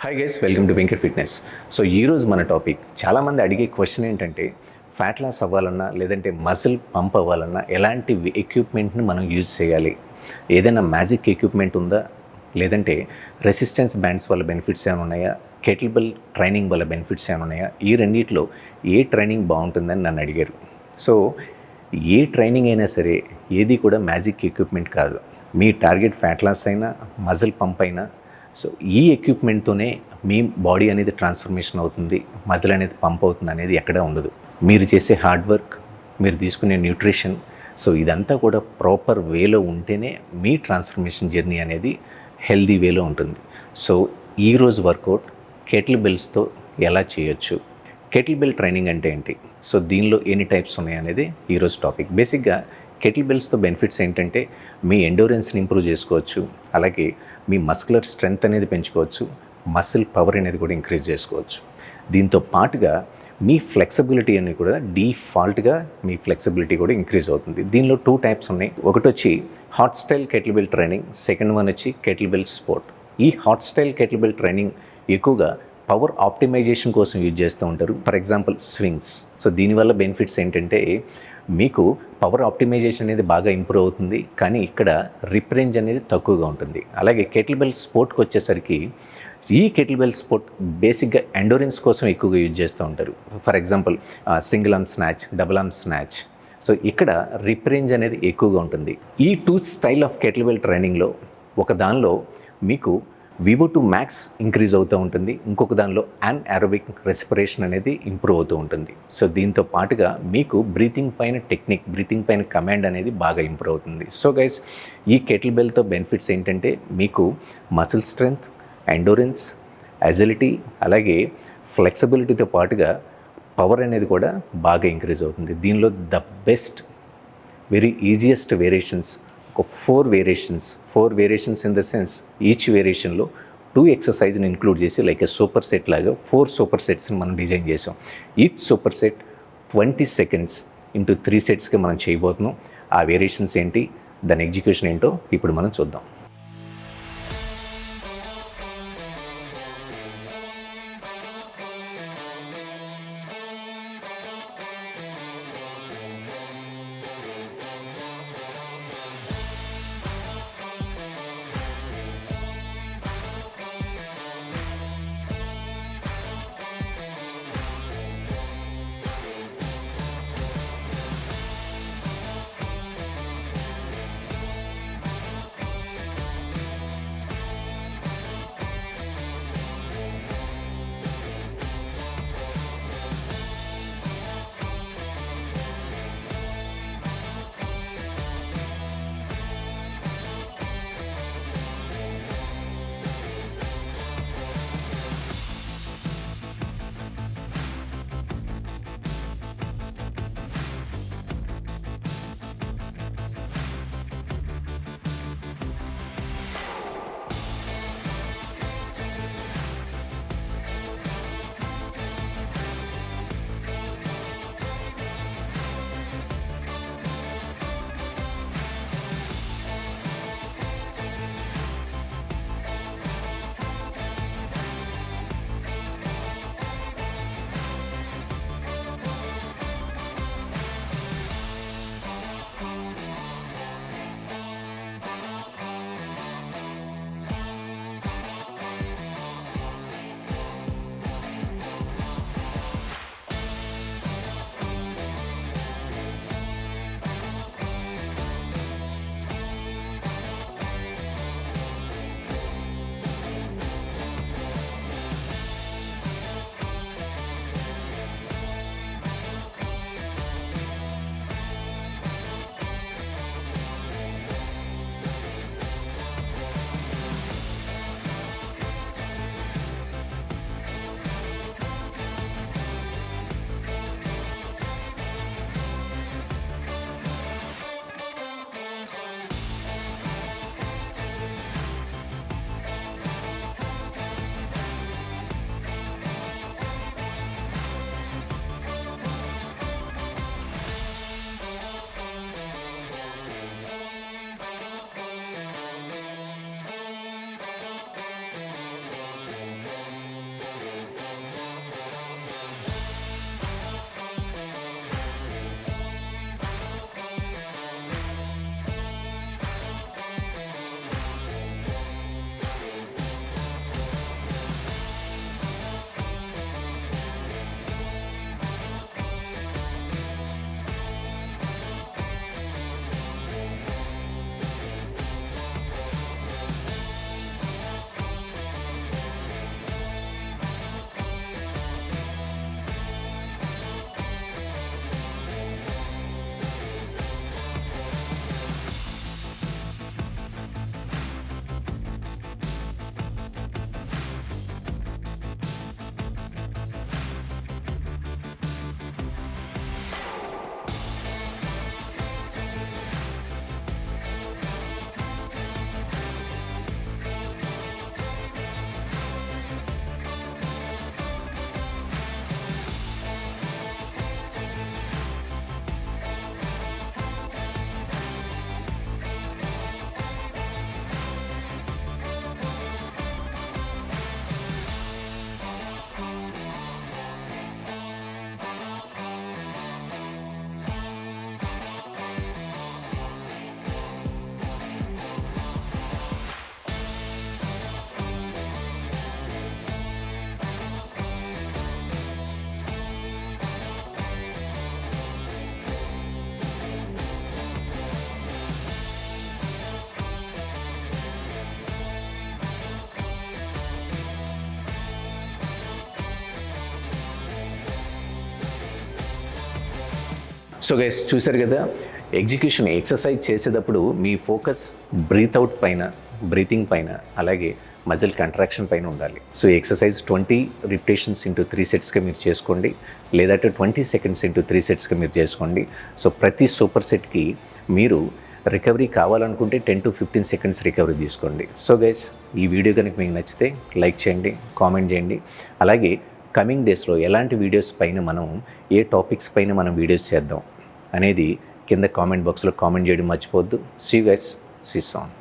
Hi guys, welcome to Venkat fitness. So ఈరోజు మన topic, చాలామంది అడిగే క్వశ్చన్ ఏంటంటే, ఫ్యాట్ లాస్ అవ్వాలన్నా లేదంటే మసిల్ పంప్ అవ్వాలన్నా ఎలాంటి ఎక్విప్మెంట్ని మనం యూజ్ చేయాలి? ఏదైనా మ్యాజిక్ ఎక్విప్మెంట్ ఉందా, లేదంటే రెసిస్టెన్స్ బ్యాండ్స్ వల్ల బెనిఫిట్స్ ఏమైనా ఉన్నాయా, కెటిల్బెల్ ట్రైనింగ్ వల్ల బెనిఫిట్స్ ఏమైనా ఉన్నాయా? ఈ రెండిట్లో ఏ ట్రైనింగ్ బాగుంటుందని నన్ను అడిగారు. సో ఏ ట్రైనింగ్ అయినా సరే ఏది కూడా మ్యాజిక్ ఎక్విప్మెంట్ కాదు. మీ టార్గెట్ ఫ్యాట్ లాస్ అయినా మజిల్ పంప్ అయినా, సో ఈ ఎక్విప్మెంట్తోనే మీ బాడీ అనేది ట్రాన్స్ఫర్మేషన్ అవుతుంది, మజిల్ అనేది పంప్ అవుతుంది అనేది ఎక్కడా ఉండదు. మీరు చేసే హార్డ్ వర్క్, మీరు తీసుకునే న్యూట్రిషన్, సో ఇదంతా కూడా ప్రాపర్ వేలో ఉంటేనే మీ ట్రాన్స్ఫర్మేషన్ జర్నీ అనేది హెల్దీ వేలో ఉంటుంది. సో ఈరోజు వర్కౌట్ కెటిల్ బెల్స్తో ఎలా చేయొచ్చు, కెటిల్ బెల్ ట్రైనింగ్ అంటే ఏంటి, సో దీనిలో ఎన్ని టైప్స్ ఉన్నాయి అనేది ఈరోజు టాపిక్. బేసిక్గా కెటిల్ బెల్స్తో బెనిఫిట్స్ ఏంటంటే, మీ ఎండోరెన్స్ని ఇంప్రూవ్ చేసుకోవచ్చు, అలాగే మీ మస్కులర్ స్ట్రెంగ్త్ అనేది పెంచుకోవచ్చు, మసిల్ పవర్ అనేది కూడా ఇంక్రీజ్ చేసుకోవచ్చు. దీంతో పాటుగా మీ ఫ్లెక్సిబిలిటీ అనేది కూడా డిఫాల్ట్గా మీ ఫ్లెక్సిబిలిటీ కూడా ఇంక్రీజ్ అవుతుంది. దీనిలో 2 టైప్స్ ఉన్నాయి. ఒకటి వచ్చి hot style kettle bell training, second one వచ్చి కెటిల్ బెల్ స్పోర్ట్. ఈ hot style kettle bell training ఎక్కువగా పవర్ ఆప్టిమైజేషన్ కోసం యూజ్ చేస్తూ ఉంటారు. For example swings. సో దీనివల్ల బెనిఫిట్స్ ఏంటంటే, మీకు పవర్ ఆప్టిమైజేషన్ అనేది బాగా ఇంప్రూవ్ అవుతుంది, కానీ ఇక్కడ రిప్ రేంజ్ అనేది తక్కువగా ఉంటుంది. అలాగే కెటిల్ బెల్ స్పోర్ట్కి వచ్చేసరికి, ఈ కెటిల్ బెల్ స్పోర్ట్ బేసిక్గా ఎండోరెన్స్ కోసం ఎక్కువగా యూజ్ చేస్తూ ఉంటారు. For example single arm snatch, double arm snatch. So ఇక్కడ రిప్ రేంజ్ అనేది ఎక్కువగా ఉంటుంది. ఈ 2 స్టైల్ ఆఫ్ కెటిల్ బెల్ ట్రైనింగ్లో ఒక దానిలో మీకు VO2 max ఇంక్రీజ్ అవుతూ ఉంటుంది, ఇంకొక దానిలో అన్ఏరోబిక్ రెస్పిరేషన్ అనేది ఇంప్రూవ్ అవుతూ ఉంటుంది. సో దీంతో పాటుగా మీకు బ్రీతింగ్ పైన టెక్నిక్, బ్రీతింగ్ పైన కమాండ్ అనేది బాగా ఇంప్రూవ్ అవుతుంది. సో గైస్, ఈ కెటిల్ బెల్తో బెనిఫిట్స్ ఏంటంటే, మీకు మసిల్ స్ట్రెంగ్త్, ఎండోరెన్స్, అజిలిటీ, అలాగే ఫ్లెక్సిబిలిటీతో పాటుగా పవర్ అనేది కూడా బాగా ఇంక్రీజ్ అవుతుంది. దీనిలో the best, very easiest variations, ఒక 4 variations in the sense, each వేరియేషన్లో 2 ఎక్సర్సైజ్ని ఇంక్లూడ్ చేసి లైక్ ఏ సూపర్ సెట్ లాగా 4 సూపర్ సెట్స్ని మనం డిజైన్ చేసాం. Each super set 20 seconds into 3 setsగా మనం చేయబోతున్నాం. ఆ వేరియేషన్స్ ఏంటి, దాని ఎగ్జిక్యూషన్ ఏంటో ఇప్పుడు మనం చూద్దాం. సో గైస్ చూసారు కదా, ఎక్సర్సైజ్ చేసేటప్పుడు మీ ఫోకస్ బ్రీతింగ్ పైన అలాగే మజిల్ కంట్రాక్షన్ పైన ఉండాలి. సో ఎక్సర్సైజ్ 20 రిపిటేషన్స్ ఇంటూ 3 సెట్స్గా మీరు చేసుకోండి, లేదంటే 20 సెకండ్స్ ఇంటూ 3 సెట్స్గా మీరు చేసుకోండి. సో ప్రతి సూపర్ సెట్కి మీరు రికవరీ కావాలనుకుంటే 10 to 15 సెకండ్స్ రికవరీ తీసుకోండి. సో గైస్, ఈ వీడియో కనుక మీకు నచ్చితే లైక్ చేయండి, కామెంట్ చేయండి. అలాగే కమింగ్ డేస్లో ఎలాంటి వీడియోస్ పైన ఏ టాపిక్స్ పైన మనం వీడియోస్ చేద్దాం అనేది కింద కామెంట్ బాక్స్లో కామెంట్ చేయడం మర్చిపోవద్దు. See you guys, see San.